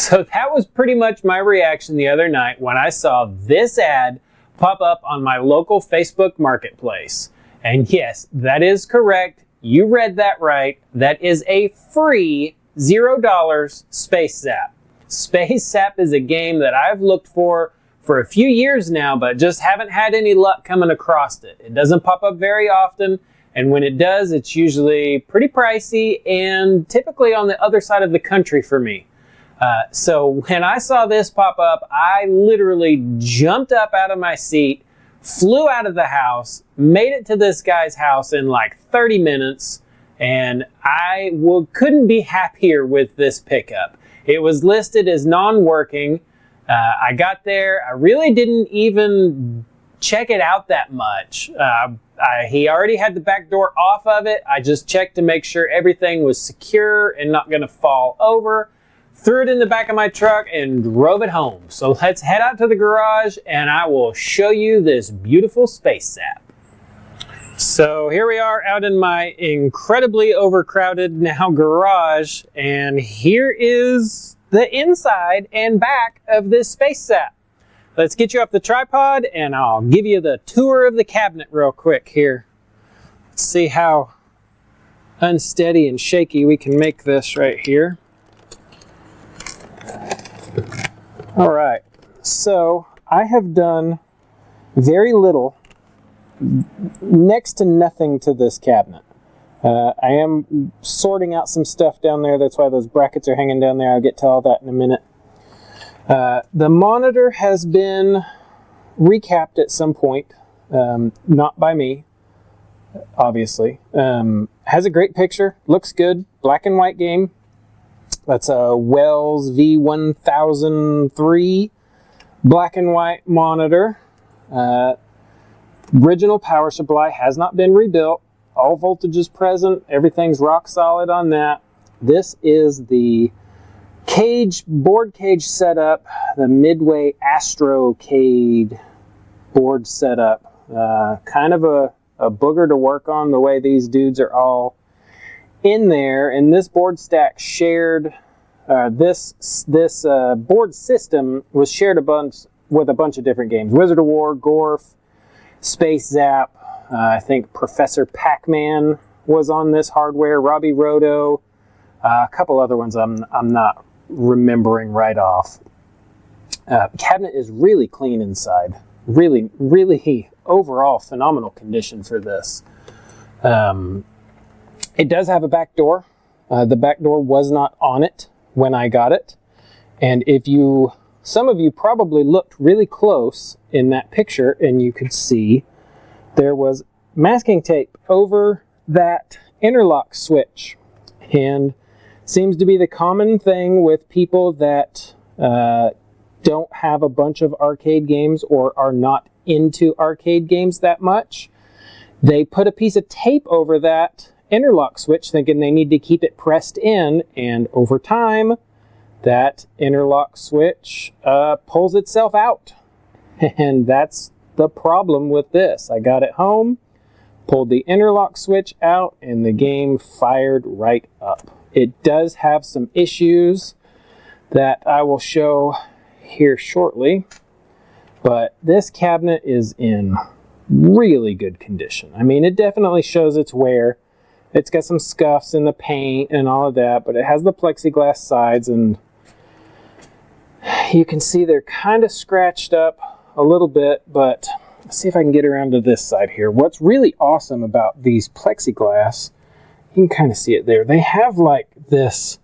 So that was pretty much my reaction the other night when I saw this ad pop up on my local Facebook Marketplace. And yes, that is correct. You read that right. That is a free $0 Space Zap. Space Zap is a game that I've looked for a few years now, but just haven't had any luck coming across it. It doesn't pop up very often, and when it does, it's usually pretty pricey and typically on the other side of the country for me. So when I saw this pop up, I literally jumped up out of my seat, flew out of the house, made it to this guy's house in like 30 minutes, and I couldn't be happier with this pickup. It was listed as non-working. I got there, I really didn't even check it out that much. He already had the back door off of it. I just checked to make sure everything was secure and not going to fall over. Threw it in the back of my truck and drove it home. So let's head out to the garage and I will show you this beautiful Space Zap. So here we are out in my incredibly overcrowded now garage, and here is the inside and back of this Space Zap. Let's get you up the tripod and I'll give you the tour of the cabinet real quick here. Let's see how unsteady and shaky we can make this right here. All right, so I have done very little, next to nothing to this cabinet. I am sorting out some stuff down there. That's why those brackets are hanging down there. I'll get to all that in a minute. The monitor has been recapped at some point, not by me, obviously. Has a great picture, looks good, black and white game. That's a Wells V1003 black and white monitor. Original power supply, has not been rebuilt. All voltages present, everything's rock solid on that. This is the board cage setup, the Midway Astrocade board setup. Kind of a booger to work on, the way these dudes are all in there. And this board stack shared, this board system was shared with a bunch of different games. Wizard of War, Gorf, Space Zap, I think Professor Pac-Man was on this hardware, Robbie Roto, a couple other ones I'm not remembering right off. The cabinet is really clean inside. Really, really overall phenomenal condition for this. It does have a back door. The back door was not on it when I got it. And some of you probably looked really close in that picture and you could see there was masking tape over that interlock switch. And seems to be the common thing with people that don't have a bunch of arcade games or are not into arcade games that much. They put a piece of tape over that interlock switch thinking they need to keep it pressed in, and over time that interlock switch pulls itself out. And that's the problem with this. I got it home, pulled the interlock switch out, and the game fired right up. It does have some issues that I will show here shortly, but this cabinet is in really good condition. I mean, it definitely shows its wear. It's got some scuffs in the paint and all of that, but it has the plexiglass sides, and you can see they're kind of scratched up a little bit, but let's see if I can get around to this side here. What's really awesome about these plexiglass, you can kind of see it there, they have like this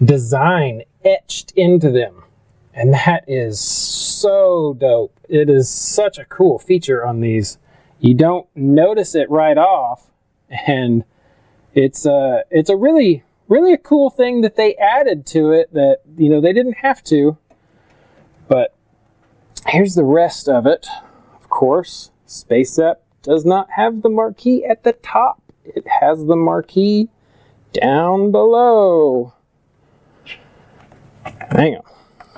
design etched into them, and that is so dope. It is such a cool feature on these. You don't notice it right off, and it's a really a cool thing that they added to it that, you know, they didn't have to. But here's the rest of it. Of course, Space Zap does not have the marquee at the top. It has the marquee down below. Hang on.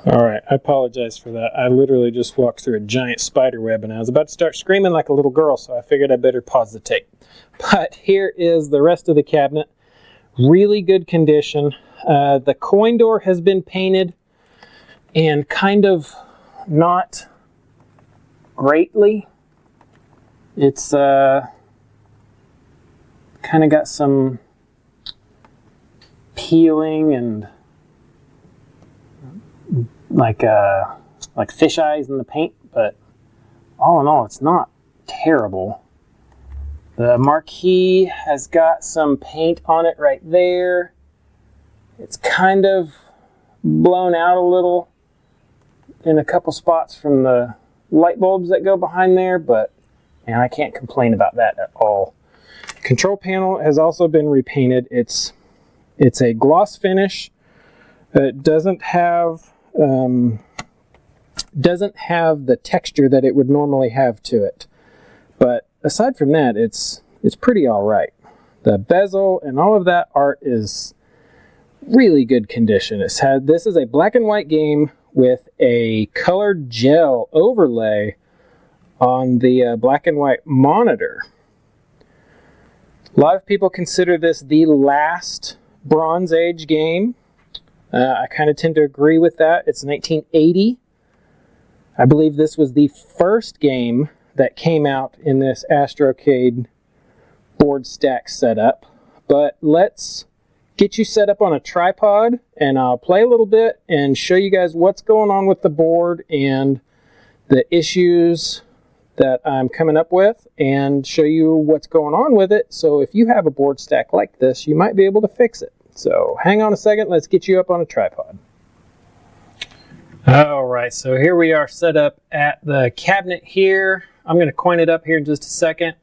All right, I apologize for that. I literally just walked through a giant spider web and I was about to start screaming like a little girl, so I figured I better pause the tape. But here is the rest of the cabinet. Really good condition. The coin door has been painted and kind of not greatly. It's kind of got some peeling and like fish eyes in the paint, but all in all, it's not terrible. The marquee has got some paint on it right there. It's kind of blown out a little in a couple spots from the light bulbs that go behind there, but man, I can't complain about that at all. Control panel has also been repainted. It's a gloss finish. It doesn't have the texture that it would normally have to it. But aside from that, it's pretty all right. The bezel and all of that art is really good condition. This is a black and white game with a colored gel overlay on the black and white monitor. A lot of people consider this the last Bronze Age game. I kind of tend to agree with that. It's 1980. I believe this was the first game that came out in this Astrocade board stack setup. But let's get you set up on a tripod and I'll play a little bit and show you guys what's going on with the board and the issues that I'm coming up with, and show you what's going on with it. So if you have a board stack like this, you might be able to fix it. So hang on a second, let's get you up on a tripod. All right, so here we are set up at the cabinet here. I'm going to coin it up here in just a second,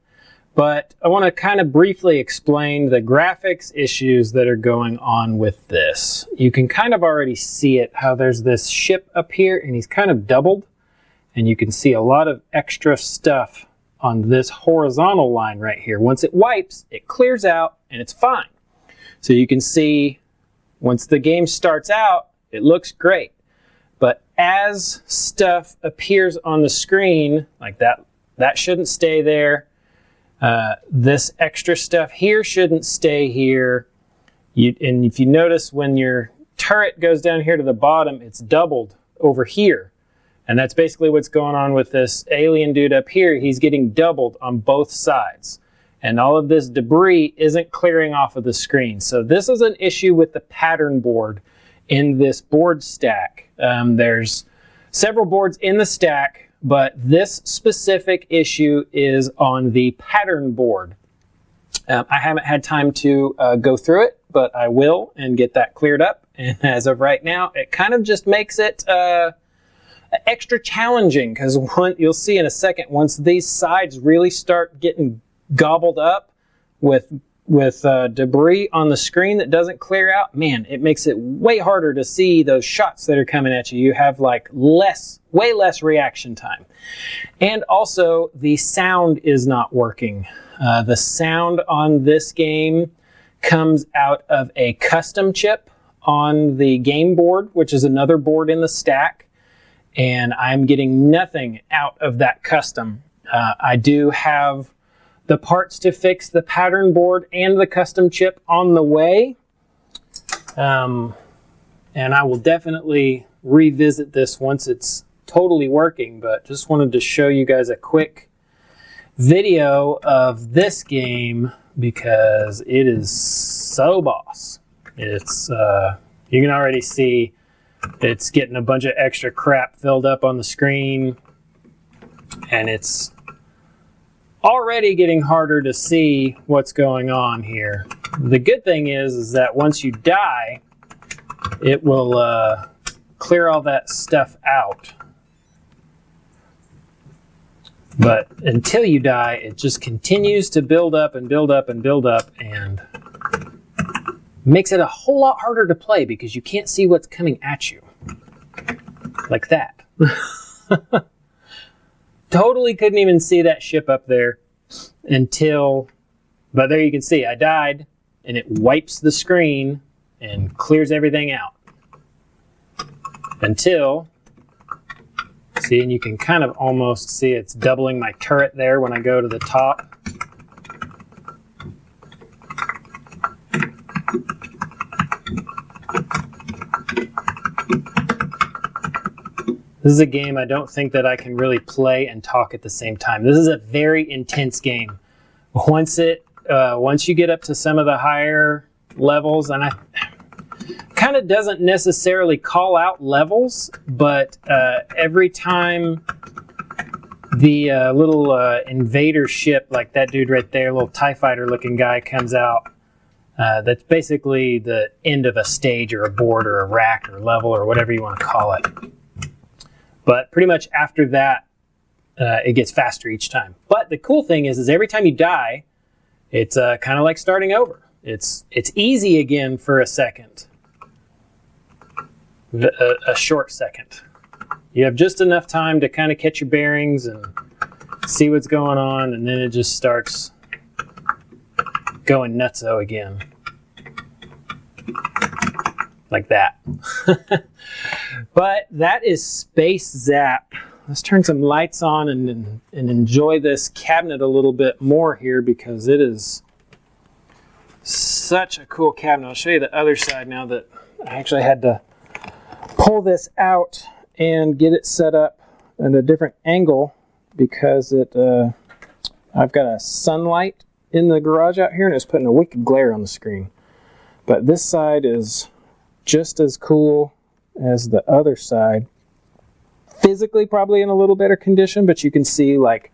but I want to kind of briefly explain the graphics issues that are going on with this. You can kind of already see it, how there's this ship up here and he's kind of doubled, and you can see a lot of extra stuff on this horizontal line right here. Once it wipes, it clears out and it's fine. So you can see once the game starts out, it looks great. But as stuff appears on the screen, like that shouldn't stay there. This extra stuff here shouldn't stay here. And if you notice, when your turret goes down here to the bottom, it's doubled over here. And that's basically what's going on with this alien dude up here. He's getting doubled on both sides. And all of this debris isn't clearing off of the screen. So this is an issue with the pattern board in this board stack. There's several boards in the stack, but this specific issue is on the pattern board. I haven't had time to go through it, but I will and get that cleared up. And as of right now, it kind of just makes it extra challenging, because you'll see in a second, once these sides really start getting gobbled up with debris on the screen that doesn't clear out, man, it makes it way harder to see those shots that are coming at you. You have like way less reaction time. And also the sound is not working. The sound on this game comes out of a custom chip on the game board, which is another board in the stack. And I'm getting nothing out of that custom. I do have the parts to fix the pattern board and the custom chip on the way. And I will definitely revisit this once it's totally working, but just wanted to show you guys a quick video of this game because it is so boss. It's, you can already see it's getting a bunch of extra crap filled up on the screen, and it's already getting harder to see what's going on here. The good thing is that once you die, it will clear all that stuff out. But until you die, it just continues to build up and build up and build up, and makes it a whole lot harder to play because you can't see what's coming at you. Like that. Totally couldn't even see that ship up there until, but there you can see I died, and it wipes the screen and clears everything out. Until, see, and you can kind of almost see it's doubling my turret there when I go to the top. This is a game I don't think that I can really play and talk at the same time. This is a very intense game. Once you get up to some of the higher levels, and I kind of doesn't necessarily call out levels, but every time the little invader ship, like that dude right there, little TIE fighter looking guy comes out, that's basically the end of a stage or a board or a rack or level or whatever you want to call it. But pretty much after that, it gets faster each time. But the cool thing is every time you die, it's kind of like starting over. It's easy again for a second, a short second. You have just enough time to kind of catch your bearings and see what's going on, and then it just starts going nutso again. Like that. But that is Space Zap. Let's turn some lights on and enjoy this cabinet a little bit more here, because it is such a cool cabinet. I'll show you the other side now that I actually had to pull this out and get it set up at a different angle, because I've got a sunlight in the garage out here and it's putting a wicked glare on the screen. But this side is just as cool as the other side. Physically probably in a little better condition, but you can see like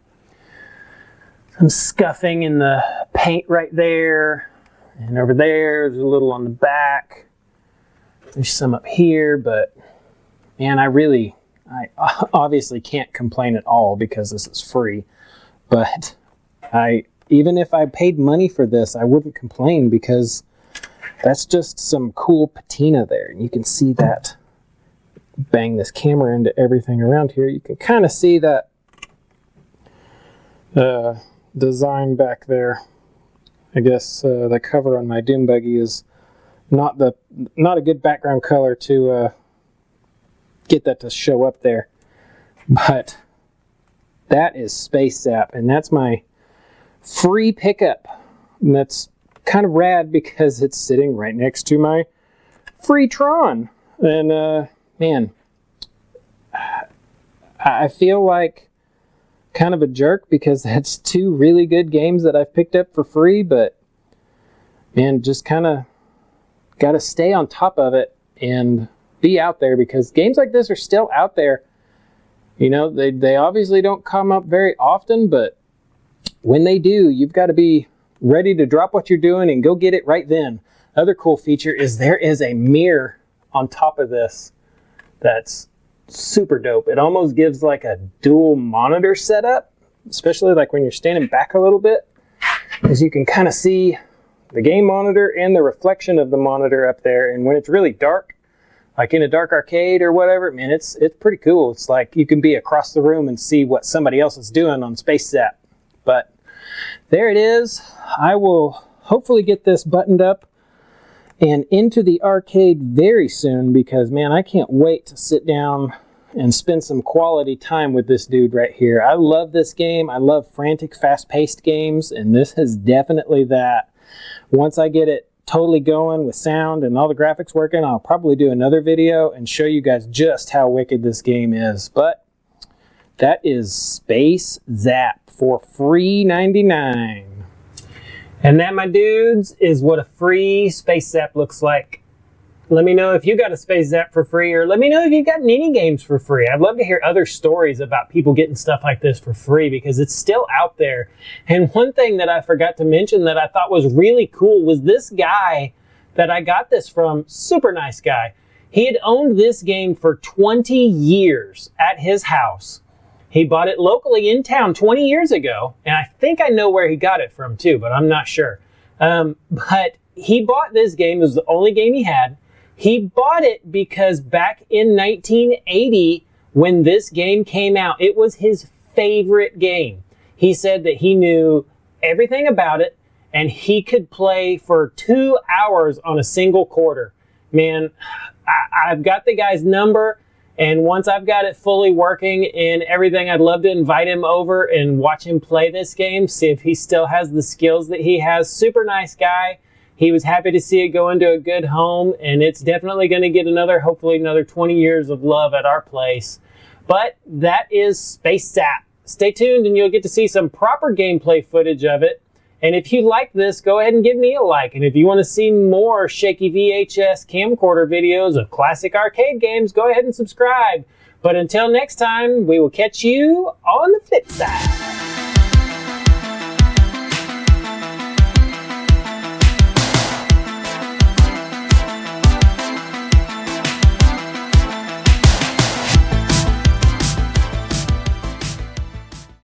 some scuffing in the paint right there, and over there's a little on the back. There's some up here, but man, I obviously can't complain at all because this is free. But even if I paid money for this, I wouldn't complain, because that's just some cool patina there. And you can see that. Bang this camera into everything around here. You can kind of see that design back there. I guess the cover on my Doom Buggy is not a good background color to get that to show up there. But that is Space Zap, and that's my free pickup. And that's kind of rad because it's sitting right next to my free Tron. And man, I feel like kind of a jerk because that's two really good games that I've picked up for free, but man, just kind of got to stay on top of it and be out there, because games like this are still out there. You know, they obviously don't come up very often, but when they do, you've got to be ready to drop what you're doing and go get it right then. Other cool feature is there is a mirror on top of this that's super dope. It almost gives like a dual monitor setup, especially like when you're standing back a little bit, as you can kind of see the game monitor and the reflection of the monitor up there. And when it's really dark, like in a dark arcade or whatever, man, it's pretty cool. It's like you can be across the room and see what somebody else is doing on Space Zap. But there it is. I will hopefully get this buttoned up and into the arcade very soon, because man, I can't wait to sit down and spend some quality time with this dude right here. I love this game. I love frantic, fast-paced games, and this is definitely that. Once I get it totally going with sound and all the graphics working, I'll probably do another video and show you guys just how wicked this game is. But that is Space Zap for free $99. And that, my dudes, is what a free Space Zap looks like. Let me know if you got a Space Zap for free, or let me know if you've gotten any games for free. I'd love to hear other stories about people getting stuff like this for free, because it's still out there. And one thing that I forgot to mention that I thought was really cool was this guy that I got this from, super nice guy. He had owned this game for 20 years at his house. He bought it locally in town 20 years ago, and I think I know where he got it from too, but I'm not sure. But he bought this game. It was the only game he had. He bought it because back in 1980, when this game came out, it was his favorite game. He said that he knew everything about it, and he could play for 2 hours on a single quarter. Man, I've got the guy's number. And once I've got it fully working and everything, I'd love to invite him over and watch him play this game, see if he still has the skills that he has. Super nice guy. He was happy to see it go into a good home, and it's definitely going to get hopefully another 20 years of love at our place. But that is Space Sap. Stay tuned and you'll get to see some proper gameplay footage of it. And if you like this, go ahead and give me a like. And if you want to see more shaky VHS camcorder videos of classic arcade games, go ahead and subscribe. But until next time, we will catch you on the flip side.